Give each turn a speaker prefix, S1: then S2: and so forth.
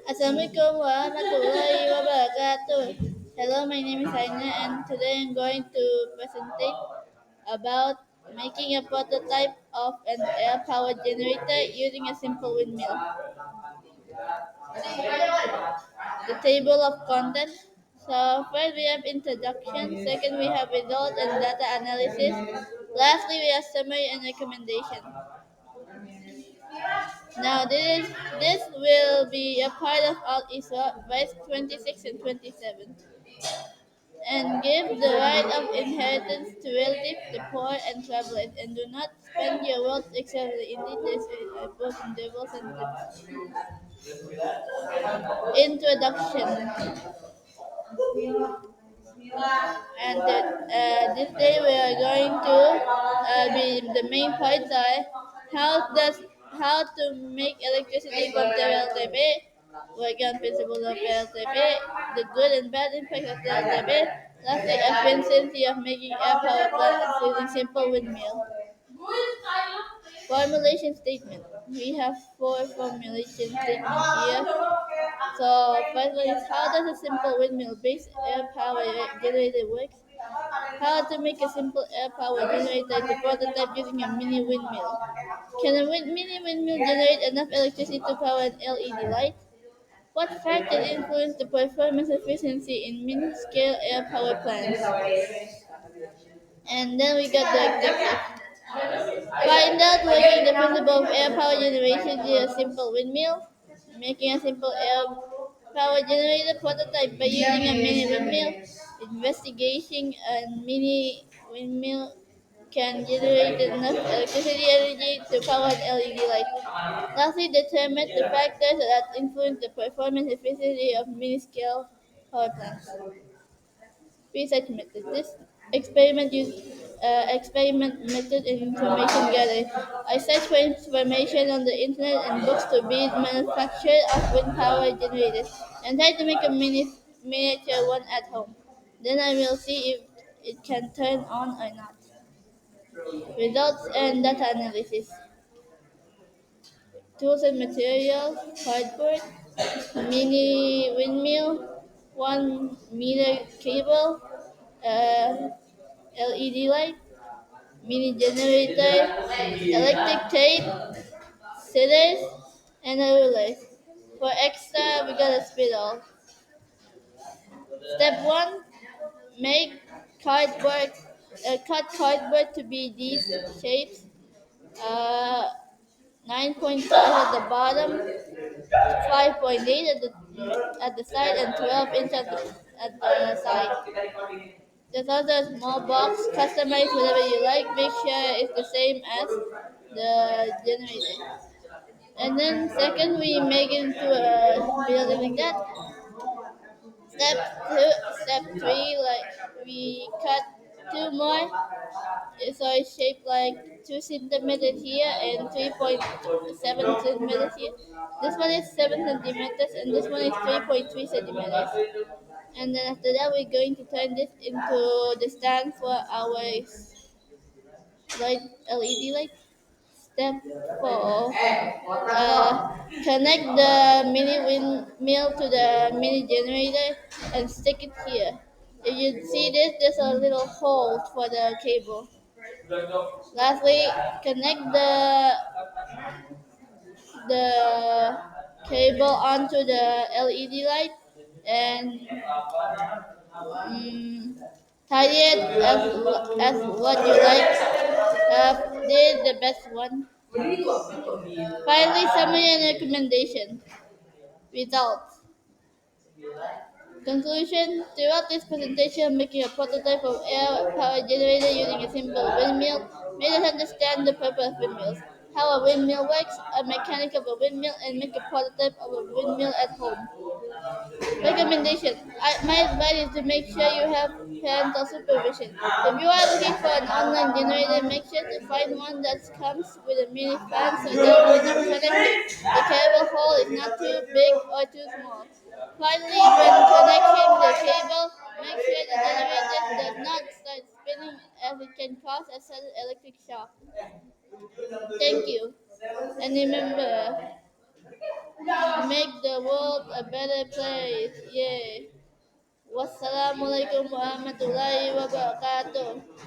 S1: Assalamualaikum warahmatullahi wabarakatuh. Hello, my name is Aina and today I'm going to presentate about making a prototype of an air power generator using a simple windmill. The table of contents. So first we have introduction, second we have result and data analysis, lastly we have summary and recommendation. Now this will be a part of Al Isra, verse 26 and 27. And give the right of inheritance to relatives, the poor, and travelers, and do not spend your wealth excessively. Indeed, this is a book in devils and introduction. And this day we are going to be the main points are how to make electricity from the LTP, work on principles of LTP, the good and bad impact of the LTP, lastly efficiency of making air power plants using simple windmill. Formulation statement. We have four formulation statements here. So first one is how does a simple windmill based air power generator work? How to make a simple air power generator to prototype using a mini windmill. Can a mini windmill generate enough electricity to power an LED light? What factors influence the performance efficiency in mini scale air power plants? And then we got the objective. Find out working the principle of air power generation via a simple windmill. Making a simple air power generator prototype by using a mini windmill. Investigating a mini windmill can generate enough electricity energy to power an LED light. Lastly, determine the factors that influence the performance efficiency of mini-scale power plants. Research method. This experiment method and information gathering. I search for information on the internet and books to build manufacture of wind power generators and try to make a miniature one at home. Then I will see if it can turn on or not. Results and data analysis. Tools and materials, cardboard, mini windmill, 1 meter cable, uh, LED light, mini generator, electric tape, scissors, and a ruler. For extra, we got a spindle. Step 1, make cardboard, cut cardboard to be these shapes. Uh, 9.5 at the bottom, 5.8 at the side, and 12 inch at the side. There's also a small box, customize whatever you like, make sure it's the same as the generator. And then second, we make it into a building like that. Step three, like we cut two more, so it's shaped like 2 centimeters here and 3.7 centimeters here. This one is 7 centimeters and this one is 3.3 centimeters. And then after that, we're going to turn this into the stand for our light LED light. Step 4. Connect the mini windmill to the mini generator and stick it here. If you see this, there's a little hole for the cable. Lastly, connect the cable onto the LED light and tidy it as what you like. This is the best one. Finally, summary and recommendation. Results. Conclusion. Throughout this presentation, making a prototype of air power generator using a simple windmill made us understand the purpose of windmills, how a windmill works, a mechanic of a windmill, and make a prototype of a windmill at home. Recommendation. My advice is to make sure you have parental supervision. If you are looking for an online generator, make sure to find one that comes with a mini fan so that when you connect it, the cable hole is not too big or too small. Finally, when connecting the cable, make sure the generator does not start spinning as it can cause a sudden electric shock. Thank you. And remember, make the world a better place. Yeah. Wassalamualaikum warahmatullahi wabarakatuh.